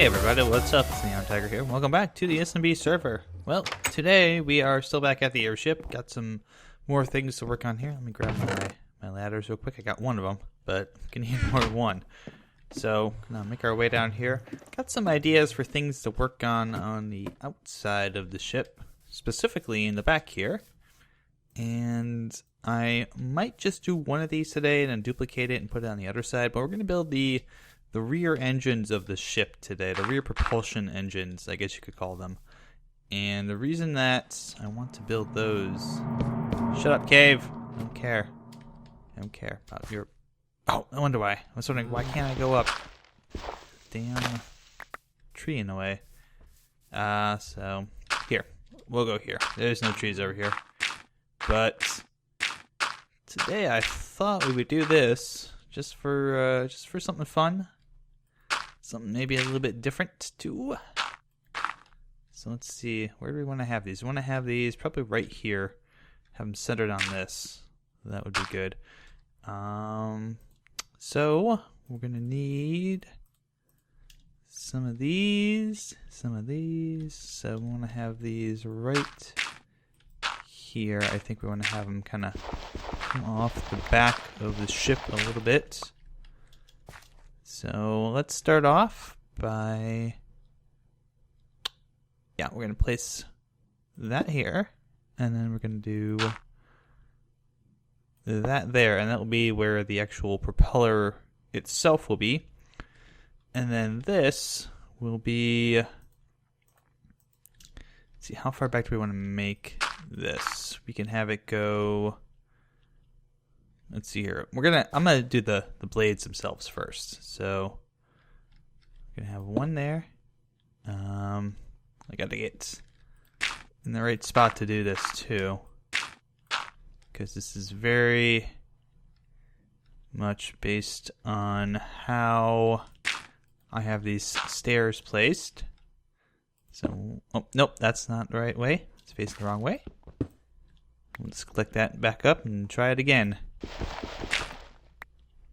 Hey everybody, what's up? It's NihonTiger here. Welcome back to the SMB server. Well, today we are still back at the airship. Got some more things to work on here. Let me grab my ladders real quick. I got one of them, but can need more than one. So, gonna make our way down here. Got some ideas for things to work on the outside of the ship, specifically in the back here. And I might just do one of these today and then duplicate it and put it on the other side, but we're gonna build the rear engines of the ship today, the rear propulsion engines, I guess you could call them. And the reason that I want to build those... Shut up, cave! I don't care. I don't care about your... Oh, I wonder why. I was wondering, why can't I go up? Damn tree in the way. So, here. We'll go here. There's no trees over here. But today I thought we would do this just for something fun. Something maybe a little bit different too. So let's see, where do we want to have these? We want to have these probably right here. Have them centered on this. That would be good. So we're gonna need some of these. So we want to have these right here. I think we want to have them kind of come off the back of the ship a little bit. So let's start off by, we're going to place that here, and then we're going to do that there, and that will be where the actual propeller itself will be. And then this will be, let's see, how far back do we want to make this? We can have it go... Let's see here. I'm gonna do the blades themselves first. So I'm gonna have one there. I gotta get in the right spot to do this too, because this is very much based on how I have these stairs placed. So, oh nope, that's not the right way. It's facing the wrong way. Let's click that back up and try it again.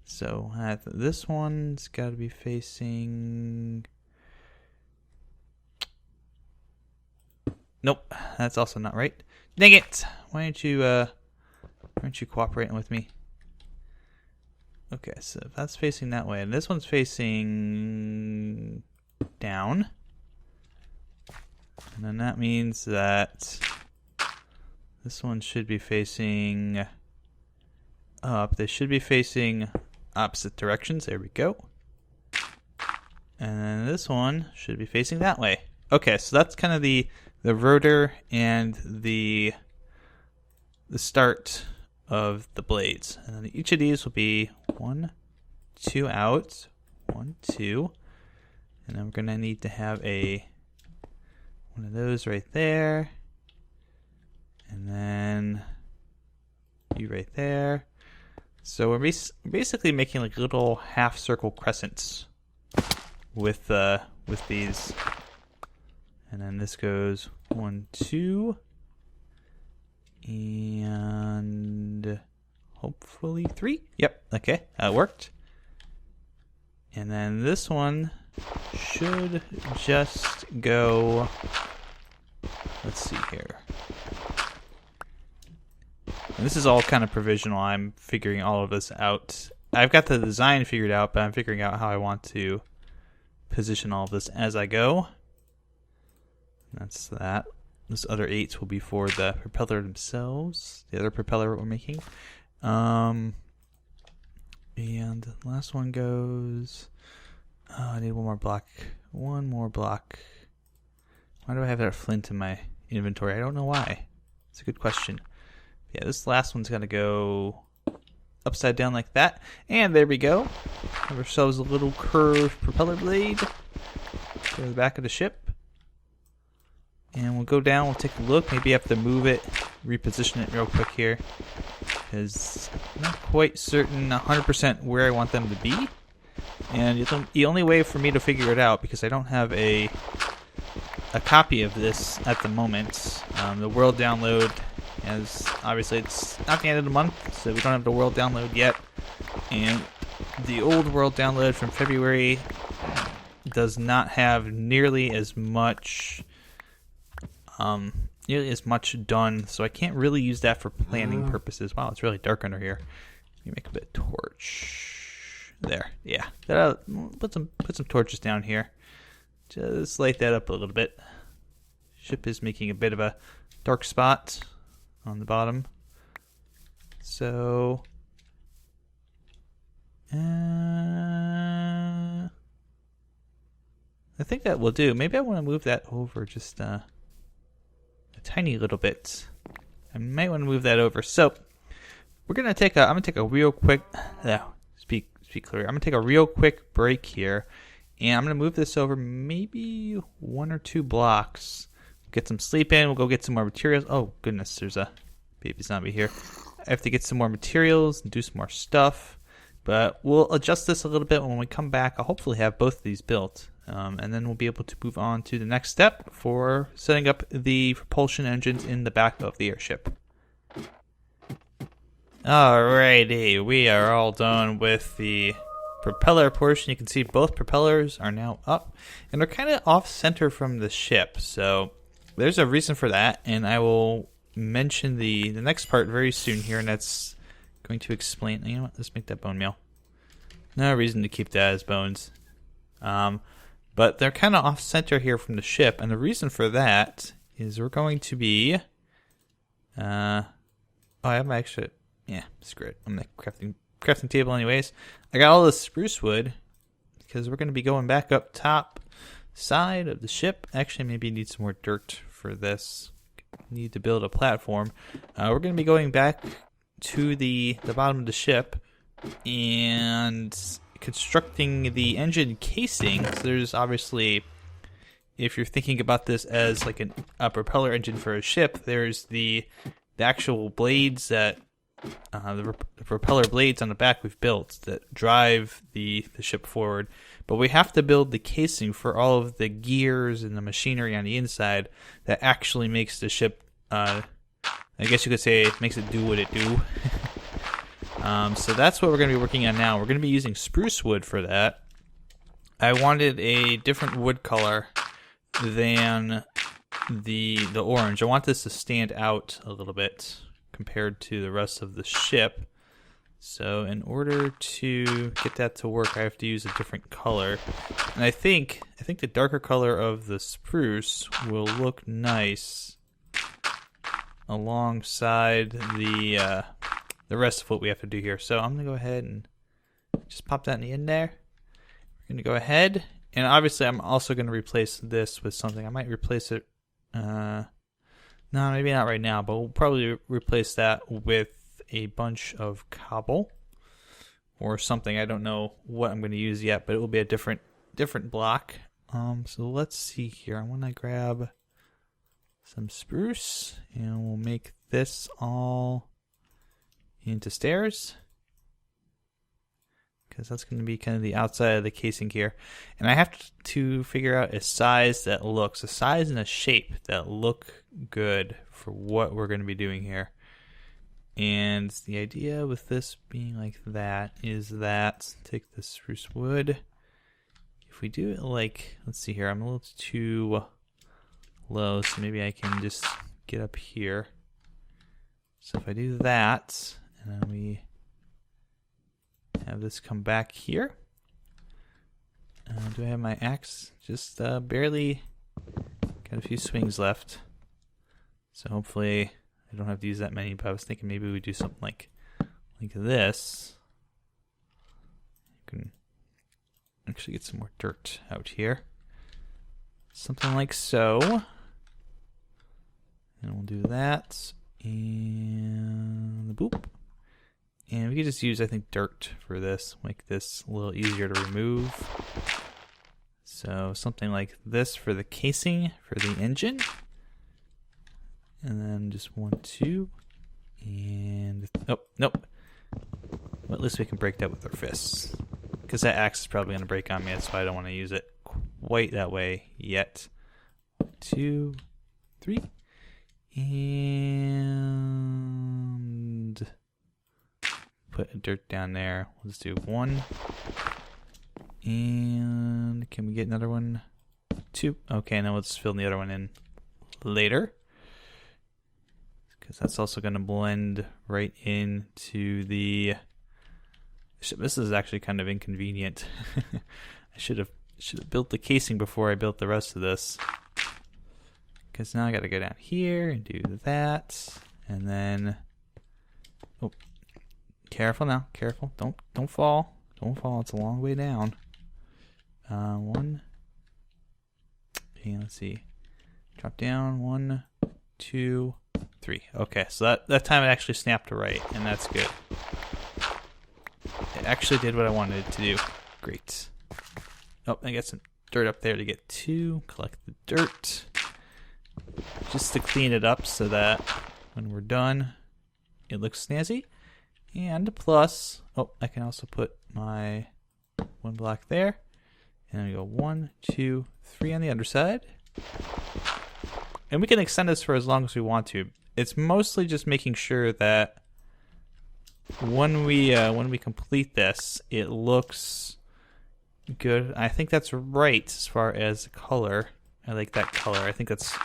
So this one's got to be facing... Nope, that's also not right. Dang it! Why aren't you cooperating with me? Okay, so if that's facing that way, and this one's facing down, and then that means that this one should be facing up. They should be facing opposite directions. There we go. And then this one should be facing that way. Okay, so that's kind of the rotor and the start of the blades. And then each of these will be 1, 2 out, 1, 2. And then we're going to need to have one of those right there. And then you right there. So we're basically making like little half circle crescents with these. And then this goes 1, 2, and hopefully 3. Yep, okay, that worked. And then this one should just go, let's see here. And this is all kind of provisional. I'm figuring all of this out. I've got the design figured out, but I'm figuring out how I want to position all of this as I go. That's that. This other 8 will be for the propeller themselves, the other propeller we're making. And the last one goes... Oh, I need one more block. One more block. Why do I have that flint in my inventory? I don't know why. It's a good question. Yeah, this last one's going to go upside down like that. And there we go. Have ourselves a little curved propeller blade for the back of the ship. And we'll go down, we'll take a look. Maybe I have to move it, reposition it real quick here, because I'm not quite certain 100% where I want them to be. And the only way for me to figure it out, because I don't have a copy of this at the moment, the world download, as obviously it's not the end of the month, so we don't have the world download yet. And the old world download from February does not have nearly as much done, so I can't really use that for planning purposes. Wow, it's really dark under here. Let me make a bit of torch. There, yeah. Put some torches down here. Just light that up a little bit. Ship is making a bit of a dark spot on the bottom. So, I think that will do. Maybe I want to move that over just a tiny little bit. I might want to move that over. So, we're gonna take a. I'm gonna take a real quick. Speak clear. I'm gonna take a real quick break here, and I'm gonna move this over maybe 1 or 2 blocks. Get some sleep in. We'll go get some more materials. Oh goodness, there's a baby zombie here. I have to get some more materials and do some more stuff. But we'll adjust this a little bit when we come back. I'll hopefully have both of these built. And then we'll be able to move on to the next step for setting up the propulsion engines in the back of the airship. Alrighty, we are all done with the propeller portion. You can see both propellers are now up. And they're kind of off-center from the ship. So there's a reason for that. And I will mention the next part very soon here. And that's going to explain. You know what? Let's make that bone meal. No reason to keep that as bones. But they're kind of off-center here from the ship, and the reason for that is we're going to be... I have my extra... Yeah, screw it. I'm the crafting table anyways. I got all this spruce wood, because we're going to be going back up top side of the ship. Actually, maybe I need some more dirt for this. Need to build a platform. We're going to be going back to the bottom of the ship, and constructing the engine casing. So there's obviously, if you're thinking about this as like a propeller engine for a ship, there's the actual blades that the propeller blades on the back we've built that drive the ship forward. But we have to build the casing for all of the gears and the machinery on the inside that actually makes the ship, I guess you could say, makes it do what it do. So that's what we're going to be working on now. We're going to be using spruce wood for that. I wanted a different wood color than the orange. I want this to stand out a little bit compared to the rest of the ship. So in order to get that to work, I have to use a different color. And I think the darker color of the spruce will look nice alongside the rest of what we have to do here. So I'm going to go ahead and just pop that in the end there. We're going to go ahead, and obviously I'm also going to replace this with something. I might replace it, no, maybe not right now, but we'll probably replace that with a bunch of cobble or something. I don't know what I'm going to use yet, but it will be a different block. So let's see here. I want to grab some spruce, and we'll make this all into stairs, because that's going to be kind of the outside of the casing here. And I have to figure out a size and a shape that look good for what we're going to be doing here. And the idea with this being like that is that, take the spruce wood, if we do it like, let's see here, I'm a little too low, so maybe I can just get up here. So if I do that, and then we have this come back here. Do I have my axe? Just barely got a few swings left. So hopefully I don't have to use that many, but I was thinking maybe we do something like this. You can actually get some more dirt out here. Something like so. And we'll do that. And boop. And we could just use, I think, dirt for this. Make this a little easier to remove. So something like this for the casing, for the engine. And then just 1, 2. And, oh, nope. Well, at least we can break that with our fists. Because that axe is probably going to break on me. That's why I don't want to use it quite that way yet. 1, 2, 3. And put dirt down there. Let's do 1, And can we get another one? 2. Okay, now let's fill the other one in later. Because that's also going to blend right into the... This is actually kind of inconvenient. I should have built the casing before I built the rest of this. Because now I got to go down here and do that. And then... Oh, careful now. Careful. Don't fall. Don't fall. It's a long way down. 1. Okay, let's see. Drop down. 1, 2, 3. Okay, so that time it actually snapped to right, and that's good. It actually did what I wanted it to do. Great. Oh, I got some dirt up there to get to. Collect the dirt. Just to clean it up so that when we're done, it looks snazzy. And plus, oh, I can also put my 1 block there. And I go 1, 2, 3 on the underside. And we can extend this for as long as we want to. It's mostly just making sure that when we complete this, it looks good. I think that's right as far as color. I like that color. I think that's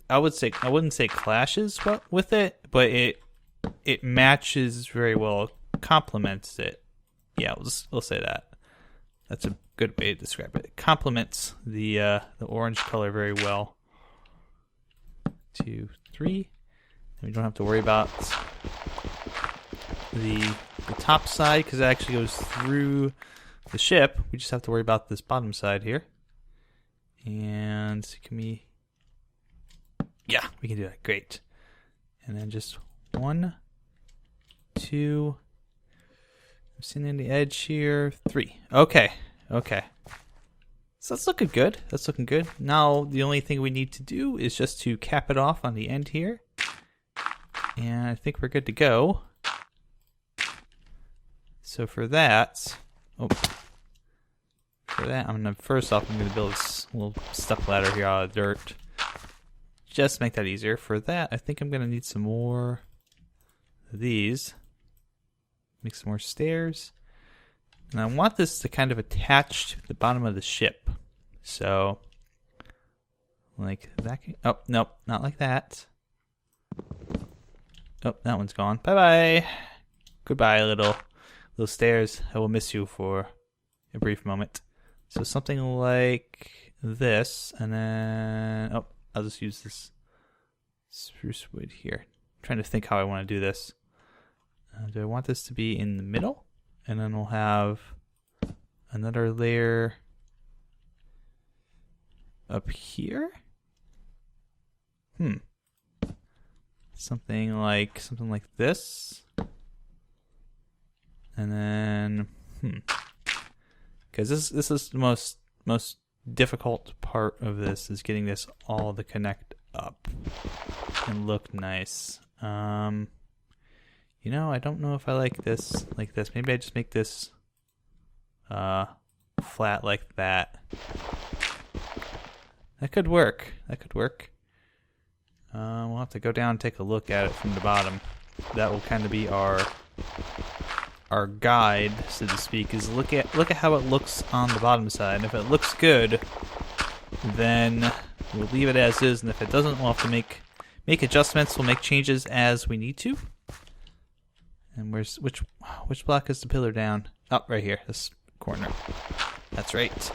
I wouldn't say it clashes with it, but it matches very well. Complements it. Yeah, we'll say that. That's a good way to describe it. It complements the orange color very well. 2, 3. And we don't have to worry about the top side because it actually goes through the ship. We just have to worry about this bottom side here. And yeah, we can do that. Great. And then just 1, 2. I'm sitting in the edge here. 3. Okay. So that's looking good. That's looking good. Now the only thing we need to do is just to cap it off on the end here. And I think we're good to go. So for that, I'm gonna build this little step ladder here out of dirt. Just to make that easier. For that, I think I'm gonna need some more of these. Make some more stairs. And I want this to kind of attach to the bottom of the ship. So, like that. Oh, nope, not like that. Oh, that one's gone. Bye-bye. Goodbye, little stairs. I will miss you for a brief moment. So something like this, and then... Oh, I'll just use this spruce wood here. I'm trying to think how I want to do this. Do I want this to be in the middle? And then we'll have another layer up here. Something like this. And then because this is the most difficult part of this is getting this all to connect up and look nice. You know, I don't know if I like this like this. Maybe I just make this flat like that. That could work. We'll have to go down and take a look at it from the bottom. That will kind of be our guide, so to speak, is look at how it looks on the bottom side. And if it looks good, then we'll leave it as is, and if it doesn't, we'll have to make adjustments. We'll make changes as we need to. And which block is the pillar down? Oh, right here, this corner. That's right.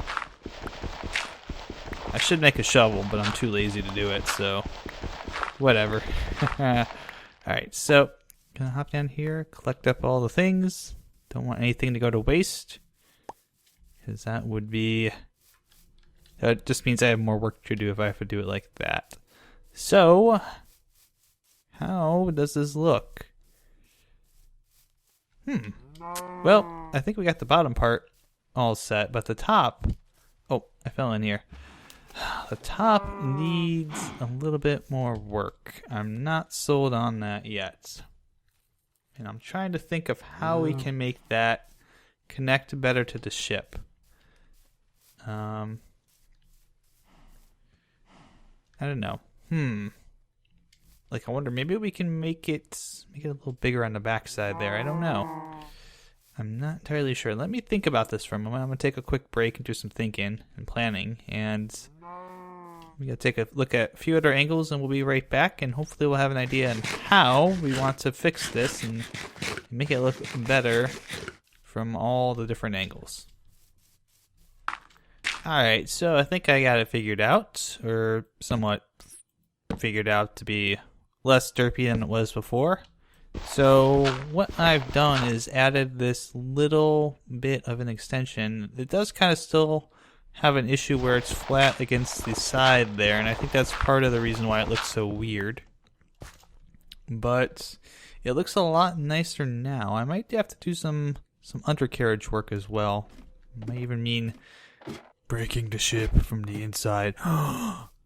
I should make a shovel, but I'm too lazy to do it, so whatever. Alright, so gonna hop down here, collect up all the things. Don't want anything to go to waste, because that just means I have more work to do if I have to do it like that. So, how does this look? Well, I think we got the bottom part all set, but the top... Oh, I fell in here. The top needs a little bit more work. I'm not sold on that yet. And I'm trying to think of how we can make that connect better to the ship. I don't know. Like, I wonder, maybe we can make it a little bigger on the backside there. I don't know. I'm not entirely sure. Let me think about this for a moment. I'm going to take a quick break and do some thinking and planning. And we got to take a look at a few other angles, and we'll be right back. And hopefully we'll have an idea on how we want to fix this and make it look better from all the different angles. Alright, so I think I got it figured out, or somewhat figured out to be less derpy than it was before. So what I've done is added this little bit of an extension. It does kind of still have an issue where it's flat against the side there, and I think that's part of the reason why it looks so weird. But it looks a lot nicer now. I might have to do some undercarriage work as well. Might even mean breaking the ship from the inside.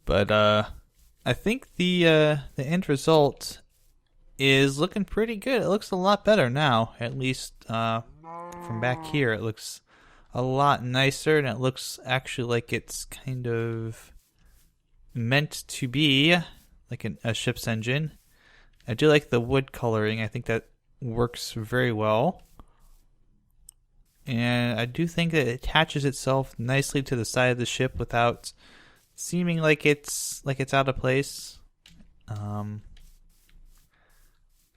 But I think the end result is looking pretty good. It looks a lot better now, at least from back here. It looks a lot nicer, and it looks actually like it's kind of meant to be like a ship's engine. I do like the wood coloring. I think that works very well. And I do think that it attaches itself nicely to the side of the ship without seeming like it's out of place. I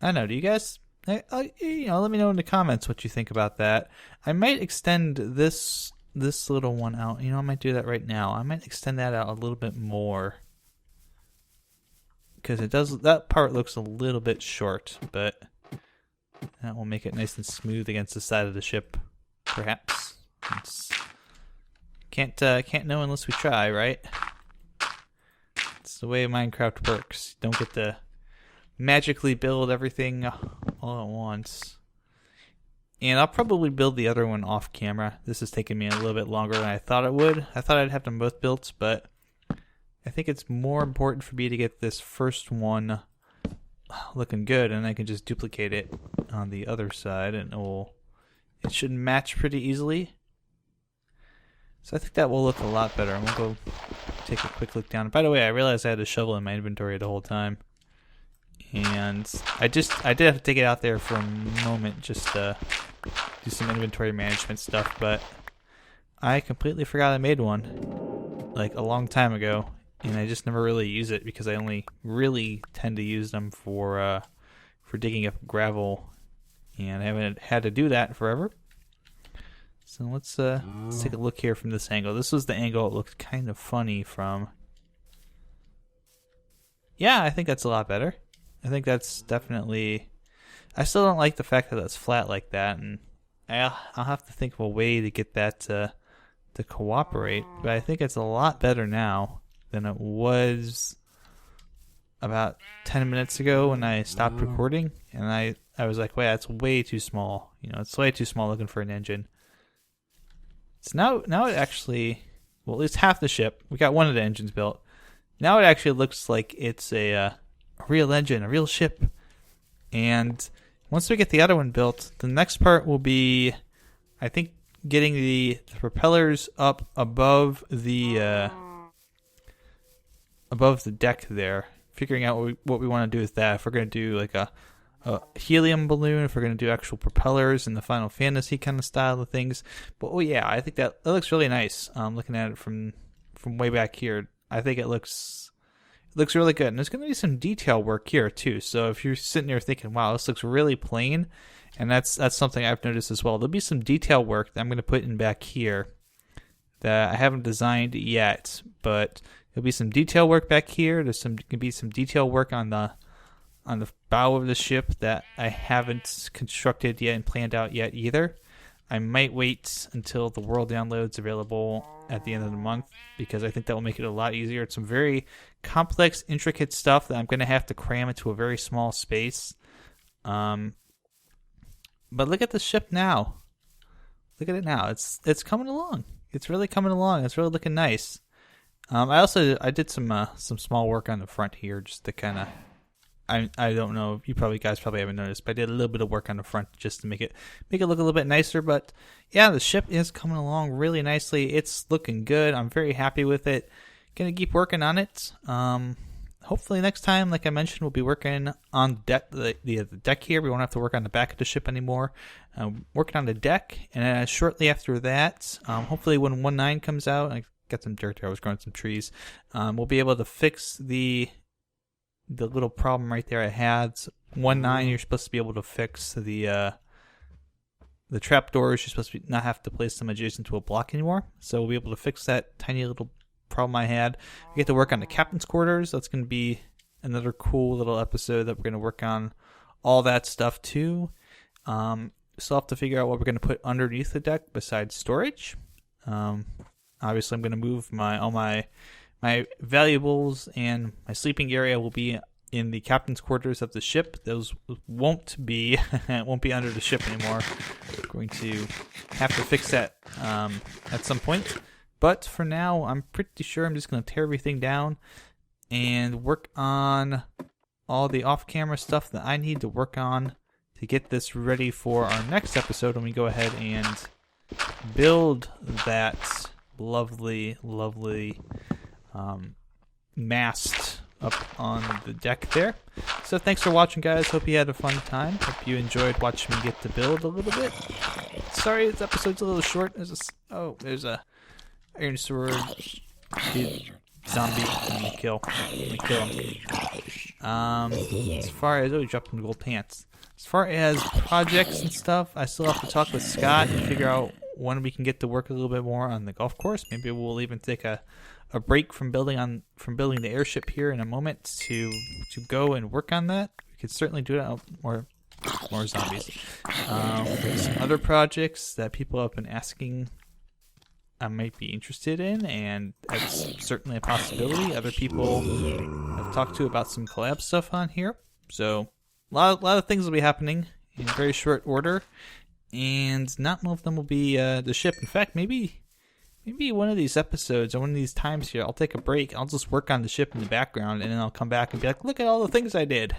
don't know. Do you guys, let me know in the comments what you think about that. I might extend this little one out. I might do that right now. I might extend that out a little bit more because that part looks a little bit short, but that will make it nice and smooth against the side of the ship. Perhaps can't know unless we try, right? It's the way Minecraft works. You don't get to magically build everything all at once. And I'll probably build the other one off camera. This is taking me a little bit longer than I thought it would. I thought I'd have them both built, but I think it's more important for me to get this first one looking good, and I can just duplicate it on the other side, and it should match pretty easily. So I think that will look a lot better. And we'll go take a quick look down. By the way, I realized I had a shovel in my inventory the whole time. And I did have to take it out there for a moment just to do some inventory management stuff, but I completely forgot I made one like a long time ago, and I just never really use it because I only really tend to use them for digging up gravel, and I haven't had to do that forever. So let's take a look here from this angle. This was the angle it looked kind of funny from. Yeah, I think that's a lot better. I think that's definitely... I still don't like the fact that it's flat like that, and I'll have to think of a way to get that to cooperate, but I think it's a lot better now than it was about 10 minutes ago when I stopped recording, and I was like, wait, that's way too small. It's way too small looking for an engine. So now it actually... Well, at least half the ship. We got one of the engines built. Now it actually looks like it's a real engine, a real ship. And once we get the other one built, the next part will be, I think, getting the propellers up above the deck there. Figuring out what we want to do with that. If we're going to do like a helium balloon, if we're going to do actual propellers in the Final Fantasy kind of style of things. But yeah, I think that looks really nice. Looking at it from way back here, I think it looks really good. And there's going to be some detail work here too. So if you're sitting there thinking, wow, this looks really plain, and that's something I've noticed as well. There'll be some detail work that I'm going to put in back here that I haven't designed yet, but there'll be some detail work back here. There's going to be some detail work on the bow of the ship that I haven't constructed yet and planned out yet either. I might wait until the world download's available at the end of the month, because I think that will make it a lot easier. It's some very complex, intricate stuff that I'm going to have to cram into a very small space. But look at the ship now. Look at it now. It's coming along. It's really coming along. It's really looking nice. I did some small work on the front here just to kind of... I don't know, you guys probably haven't noticed, but I did a little bit of work on the front just to make it look a little bit nicer. But yeah, the ship is coming along really nicely. It's looking good. I'm very happy with it. Gonna keep working on it. hopefully next time, like I mentioned, we'll be working on the deck here. We won't have to work on the back of the ship anymore. Working on the deck, and shortly after that, hopefully when 1.9 comes out, I got some dirt there. I was growing some trees. We'll be able to fix the little problem right there I had. 1.9, you're supposed to be able to fix the trapdoors. You're supposed to not have to place them adjacent to a block anymore. So we'll be able to fix that tiny little problem I had. We get to work on the captain's quarters. That's going to be another cool little episode that we're going to work on all that stuff too. Still have to figure out what we're going to put underneath the deck besides storage. Obviously, I'm going to move all my valuables, and my sleeping area will be in the captain's quarters of the ship. Those won't be under the ship anymore. I'm going to have to fix that at some point. But for now, I'm pretty sure I'm just going to tear everything down and work on all the off-camera stuff that I need to work on to get this ready for our next episode when we go ahead and build that lovely mast up on the deck there. So thanks for watching, guys. Hope you had a fun time. Hope you enjoyed watching me get to build a little bit. Sorry this episode's a little short. There's a iron sword zombie. Let me kill him. As far as dropped in gold pants. As far as projects and stuff, I still have to talk with Scott and figure out when we can get to work a little bit more on the golf course. Maybe we'll even take a break from building the airship here in a moment to go and work on that. We could certainly do that. More zombies. There's some other projects that people have been asking I might be interested in, and that's certainly a possibility. Other people I've talked to about some collab stuff on here. So a lot of things will be happening in very short order, and not all of them will be the ship. In fact, maybe one of these episodes or one of these times here, I'll take a break. I'll just work on the ship in the background, and then I'll come back and be like, look at all the things I did,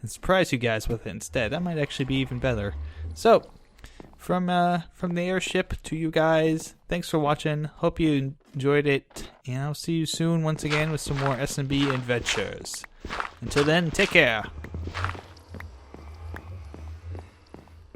and surprise you guys with it instead. That might actually be even better. So from the airship to you guys, thanks for watching. Hope you enjoyed it, and I'll see you soon once again with some more SMB adventures. Until then, take care.